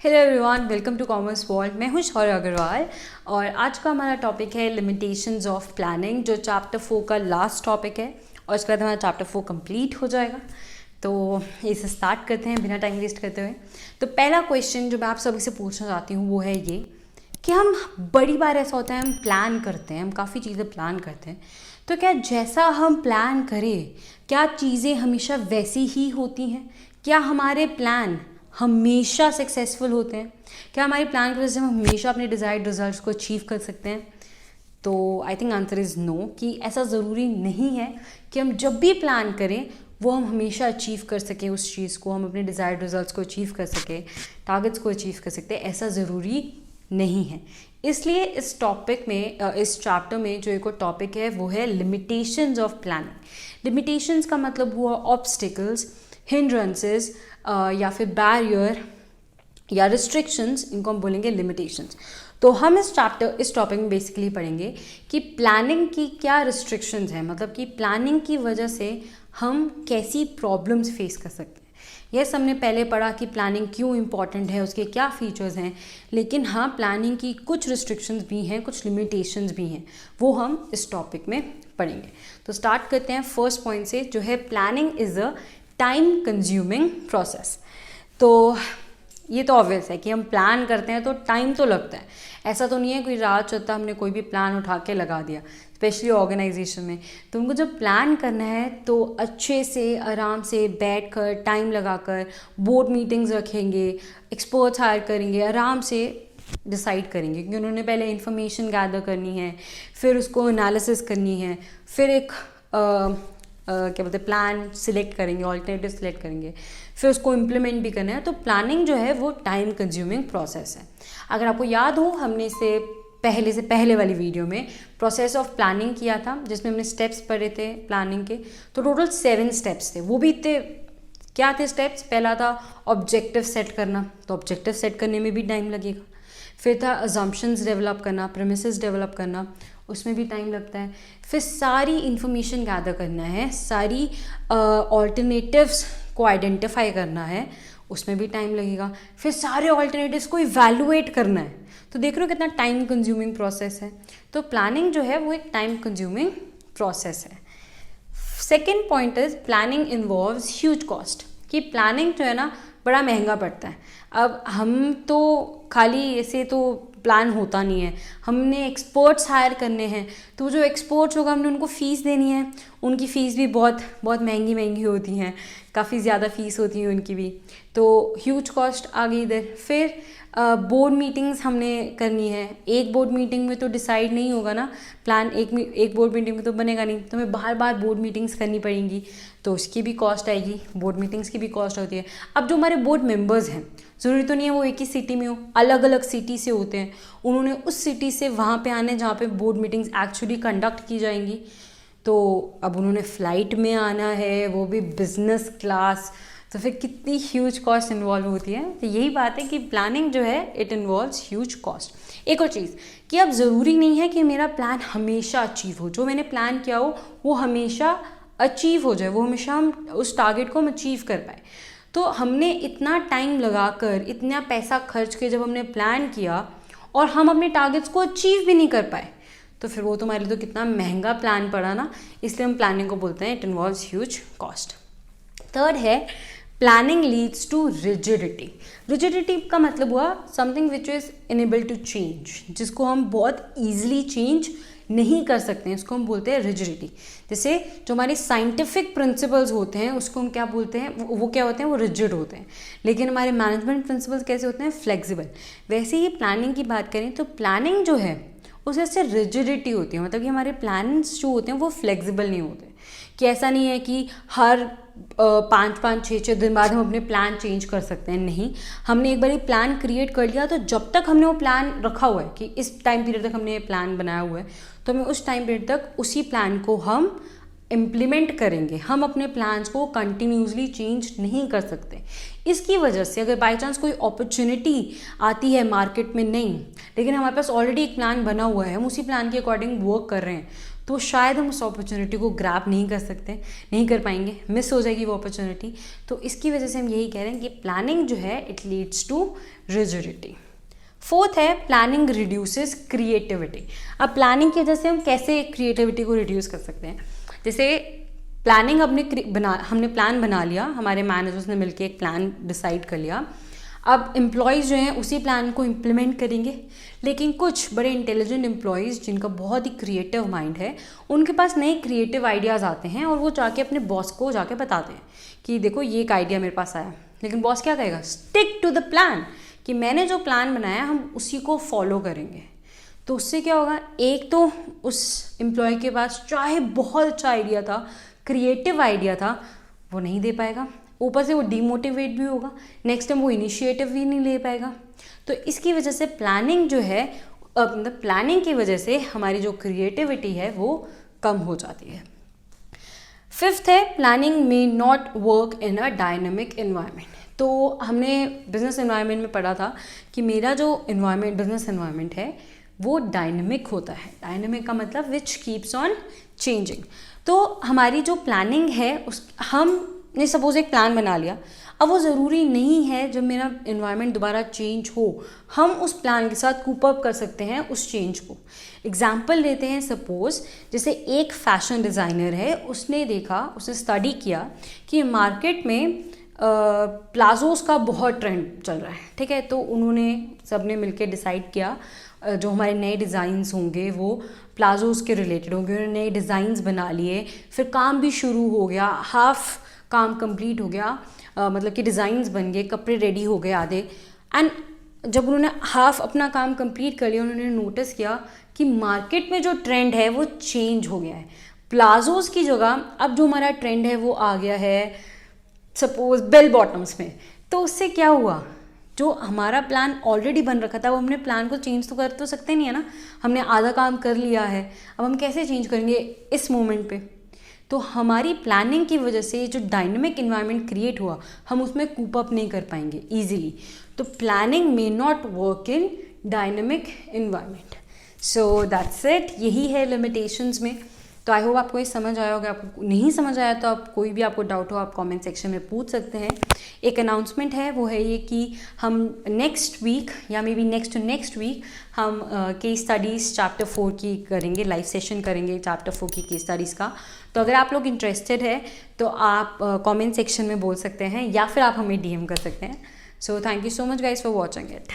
Hello everyone, welcome to commerce world. मैं हूं शौर्य अग्रवाल और आज का हमारा टॉपिक है लिमिटेशंस ऑफ प्लानिंग, जो चैप्टर 4 का लास्ट टॉपिक है और इसके बाद हमारा चैप्टर 4 कंप्लीट हो जाएगा। तो इसे स्टार्ट करते हैं बिना टाइम वेस्ट करते हुए। तो पहला क्वेश्चन जो मैं आप सभी से पूछना चाहती हूँ वो है ये कि हम बड़ी बार ऐसा होता है हम प्लान करते हैं, हम काफ़ी चीज़ें प्लान करते हैं, तो क्या जैसा हम प्लान करें क्या चीज़ें हमेशा वैसी ही होती हैं? क्या हमारे प्लान हमेशा सक्सेसफुल होते हैं? क्या हमारे प्लान की वजह से हम हमेशा अपने डिज़ायर्ड रिजल्ट्स को अचीव कर सकते हैं? तो I think answer is no, कि ऐसा ज़रूरी नहीं है कि हम जब भी प्लान करें वो हम हमेशा अचीव कर सकें उस चीज़ को, हम अपने डिज़ायर्ड रिजल्ट्स को अचीव कर सकें, टारगेट्स को अचीव कर सकते हैं, ऐसा ज़रूरी नहीं है। इसलिए इस टॉपिक में, इस चैप्टर में जो एक और टॉपिक है वो है लिमिटेशंस ऑफ प्लानिंग। लिमिटेशंस का मतलब हुआ ऑब्स्टिकल्स, हिंड्रेंसेस या फिर बैरियर या रिस्ट्रिक्शंस, इनको हम बोलेंगे लिमिटेशंस। तो हम इस टॉपिक में बेसिकली पढ़ेंगे कि प्लानिंग की क्या रिस्ट्रिक्शंस हैं, मतलब कि प्लानिंग की वजह से हम कैसी प्रॉब्लम्स फेस कर सकते हैं। यस, हमने पहले पढ़ा कि प्लानिंग क्यों इम्पॉर्टेंट है, उसके क्या फीचर्स हैं, लेकिन हाँ प्लानिंग की कुछ रिस्ट्रिक्शंस भी हैं, कुछ लिमिटेशंस भी हैं, वो हम इस टॉपिक में पढ़ेंगे। तो स्टार्ट करते हैं फर्स्ट पॉइंट से, जो है planning is a time consuming process. तो ये तो ऑब्वियस है कि हम प्लान करते हैं तो टाइम तो लगता है। ऐसा तो नहीं है कोई रात चलता हमने कोई भी प्लान उठा के लगा दिया, स्पेशली ऑर्गेनाइजेशन में। तो उनको जब प्लान करना है तो अच्छे से आराम से बैठ कर टाइम लगा कर बोर्ड मीटिंग्स रखेंगे, एक्सपर्ट्स हायर करेंगे, आराम से डिसाइड करेंगे क्योंकि उन्होंने पहले इन्फॉर्मेशन गैदर करनी है, फिर उसको एनालिसिस करनी है, फिर एक क्या बोलते हैं प्लान सिलेक्ट करेंगे, ऑल्टरनेटिव सिलेक्ट करेंगे, फिर उसको इम्प्लीमेंट भी करना है। तो प्लानिंग जो है वो टाइम कंज्यूमिंग प्रोसेस है। अगर आपको याद हो, हमने इसे पहले वाली वीडियो में प्रोसेस ऑफ प्लानिंग किया था, जिसमें हमने स्टेप्स पढ़े थे प्लानिंग के। तो टोटल 7 स्टेप्स थे, वो भी इतने क्या थे स्टेप्स। पहला था ऑब्जेक्टिव सेट करना, तो ऑब्जेक्टिव सेट करने में भी टाइम लगेगा। फिर था अजम्पशंस डेवलप करना, प्रेमिसेस डेवलप करना, उसमें भी टाइम लगता है। फिर सारी इन्फॉर्मेशन गैदर करना है, सारी ऑल्टरनेटिव्स को आइडेंटिफाई करना है, उसमें भी टाइम लगेगा। फिर सारे ऑल्टरनेटिव्स को इवैल्यूएट करना है। तो देख रहे हो कितना टाइम कंज्यूमिंग प्रोसेस है। तो प्लानिंग जो है वो एक टाइम कंज्यूमिंग प्रोसेस है। Second point is planning involves huge cost, कि प्लानिंग जो है ना बड़ा महंगा पड़ता है। अब हम तो खाली ऐसे तो प्लान होता नहीं है, हमने एक्सपर्ट्स हायर करने हैं, तो जो एक्सपर्ट्स होगा हमने उनको फ़ीस देनी है, उनकी फ़ीस भी बहुत बहुत महंगी होती हैं, काफ़ी ज़्यादा फ़ीस होती है उनकी भी। तो ह्यूज कॉस्ट आ गई इधर। फिर बोर्ड मीटिंग्स हमने करनी है। एक बोर्ड मीटिंग में तो डिसाइड नहीं होगा ना प्लान, एक बोर्ड मीटिंग में तो बनेगा नहीं, तो हमें बार बार बोर्ड मीटिंग्स करनी पड़ेंगी, तो उसकी भी कॉस्ट आएगी। बोर्ड मीटिंग्स की भी कॉस्ट होती है। अब जो हमारे बोर्ड मेंबर्स हैं, ज़रूरी तो नहीं है वो एक ही सिटी में हो, अलग अलग सिटी से होते हैं, उन्होंने उस सिटी से वहाँ पे आने जहाँ पे बोर्ड मीटिंग्स एक्चुअली कंडक्ट की जाएंगी। तो अब उन्होंने फ़्लाइट में आना है, वो भी बिजनेस क्लास, तो फिर कितनी ह्यूज कॉस्ट इन्वॉल्व होती है। तो यही बात है कि प्लानिंग जो है इट इन्वॉल्व्स ह्यूज कॉस्ट। एक और चीज़ कि अब ज़रूरी नहीं है कि मेरा प्लान हमेशा अचीव हो, जो मैंने प्लान किया हो वो हमेशा अचीव हो जाए, वो हमेशा हम उस टारगेट को हम अचीव कर पाए। तो हमने इतना टाइम लगाकर इतना पैसा खर्च के जब हमने प्लान किया और हम अपने टारगेट्स को अचीव भी नहीं कर पाए, तो फिर वो तुम्हारे लिए तो कितना महंगा प्लान पड़ा ना। इसलिए हम प्लानिंग को बोलते हैं it involves huge cost. Third है planning leads to rigidity. Rigidity का मतलब हुआ something which is enable to change, जिसको हम बहुत ईजिली चेंज नहीं कर सकते हैं, इसको हम बोलते हैं रिजिडिटी। जैसे जो हमारे साइंटिफिक प्रिंसिपल्स होते हैं उसको हम क्या बोलते हैं, वो क्या होते हैं, वो रिजिड होते हैं। लेकिन हमारे मैनेजमेंट प्रिंसिपल्स कैसे होते हैं, फ्लेक्सिबल। वैसे ही प्लानिंग की बात करें तो प्लानिंग जो है उससे से रिजिडिटी होती है, मतलब कि हमारे प्लान्स जो होते हैं वो फ्लेक्सिबल नहीं होते, कि ऐसा नहीं है कि हर 5-5, 6-6 दिन बाद हम अपने प्लान चेंज कर सकते हैं। नहीं, हमने एक बार प्लान क्रिएट कर लिया तो जब तक हमने वो प्लान रखा हुआ है कि इस टाइम पीरियड तक हमने प्लान बनाया हुआ है, तो हमें उस टाइम पीरियड तक उसी प्लान को हम इम्प्लीमेंट करेंगे। हम अपने प्लान्स को कंटिन्यूसली चेंज नहीं कर सकते। इसकी वजह से अगर बाई चांस कोई अपॉर्चुनिटी आती है मार्केट में, नहीं, लेकिन हमारे पास ऑलरेडी एक प्लान बना हुआ है, हम उसी प्लान के अकॉर्डिंग वर्क कर रहे हैं, तो शायद हम उस अपॉर्चुनिटी को ग्रैब नहीं कर सकते, नहीं कर पाएंगे, मिस हो जाएगी वो अपॉर्चुनिटी। तो इसकी वजह से हम यही कह रहे हैं कि प्लानिंग जो है it leads to rigidity. Fourth है प्लानिंग रिड्यूसेस क्रिएटिविटी। अब प्लानिंग की वजह से हम कैसे क्रिएटिविटी को रिड्यूस कर सकते हैं? जैसे प्लानिंग हमने प्लान बना लिया, हमारे मैनेजर्स ने मिलकर एक प्लान डिसाइड कर लिया। अब एम्प्लॉयज़ जो हैं उसी प्लान को इम्प्लीमेंट करेंगे, लेकिन कुछ बड़े इंटेलिजेंट एम्प्लॉयज़ जिनका बहुत ही क्रिएटिव माइंड है, उनके पास नए क्रिएटिव आइडियाज़ आते हैं और वो जाके अपने बॉस को जाके बताते हैं कि देखो ये एक आइडिया मेरे पास आया। लेकिन बॉस क्या कहेगा? स्टिक टू द प्लान, कि मैंने जो प्लान बनाया हम उसी को फॉलो करेंगे। तो उससे क्या होगा? एक तो उस एम्प्लॉय के पास चाहे बहुत अच्छा आइडिया था, क्रिएटिव आइडिया था, वो नहीं दे पाएगा, ऊपर से वो डीमोटिवेट भी होगा, नेक्स्ट टाइम वो इनिशिएटिव भी नहीं ले पाएगा। तो इसकी वजह से प्लानिंग जो है, मतलब प्लानिंग की वजह से हमारी जो क्रिएटिविटी है वो कम हो जाती है। फिफ्थ है planning may not work in a dynamic environment. तो हमने बिजनेस एनवायरनमेंट में पढ़ा था कि मेरा जो एनवायरनमेंट, बिजनेस एनवायरनमेंट है वो डायनेमिक होता है। डायनेमिक का मतलब विच कीप्स ऑन चेंजिंग। तो हमारी जो प्लानिंग है हमने सपोज एक प्लान बना लिया, अब वो ज़रूरी नहीं है जब मेरा एनवायरनमेंट दोबारा चेंज हो हम उस प्लान के साथ कूप अप कर सकते हैं उस चेंज को। एग्जाम्पल लेते हैं, सपोज जैसे एक फैशन डिज़ाइनर है, उसने स्टडी किया कि मार्केट में प्लाजोस का बहुत ट्रेंड चल रहा है, ठीक है। तो उन्होंने सबने मिलकर डिसाइड किया जो हमारे नए डिज़ाइंस होंगे वो प्लाजोस के रिलेटेड होंगे। उन्होंने नए डिज़ाइंस बना लिए, फिर काम भी शुरू हो गया, हाफ काम कंप्लीट हो गया, मतलब कि डिज़ाइंस बन गए, कपड़े रेडी हो गए आधे। एंड जब उन्होंने हाफ अपना काम कंप्लीट कर लिया, उन्होंने नोटिस किया कि मार्केट में जो ट्रेंड है वो चेंज हो गया है। प्लाजोस की जगह अब जो हमारा ट्रेंड है वो आ गया है सपोज बेल बॉटम्स में। तो उससे क्या हुआ? जो हमारा प्लान ऑलरेडी बन रखा था वो हमने प्लान को चेंज तो कर तो सकते नहीं है ना, हमने आधा काम कर लिया है, अब हम कैसे चेंज करेंगे इस मोमेंट पे? तो हमारी प्लानिंग की वजह से जो डायनेमिक इन्वायरमेंट क्रिएट हुआ हम उसमें कूप अप नहीं कर पाएंगे ईजिली। तो planning may not work in dynamic environment. So that's it, यही है लिमिटेशंस में। तो आई होप आपको ये समझ आया होगा। आपको नहीं समझ आया तो आप कोई भी आपको डाउट हो आप कमेंट सेक्शन में पूछ सकते हैं। एक अनाउंसमेंट है, वो है ये कि हम नेक्स्ट वीक या maybe next to next week हम केस स्टडीज़ चैप्टर 4 की करेंगे, लाइव सेशन करेंगे चैप्टर 4 की केस स्टडीज़ का। तो अगर आप लोग इंटरेस्टेड है तो आप कमेंट सेक्शन में बोल सकते हैं या फिर आप हमें DM कर सकते हैं। So thank you so much guys for watching it.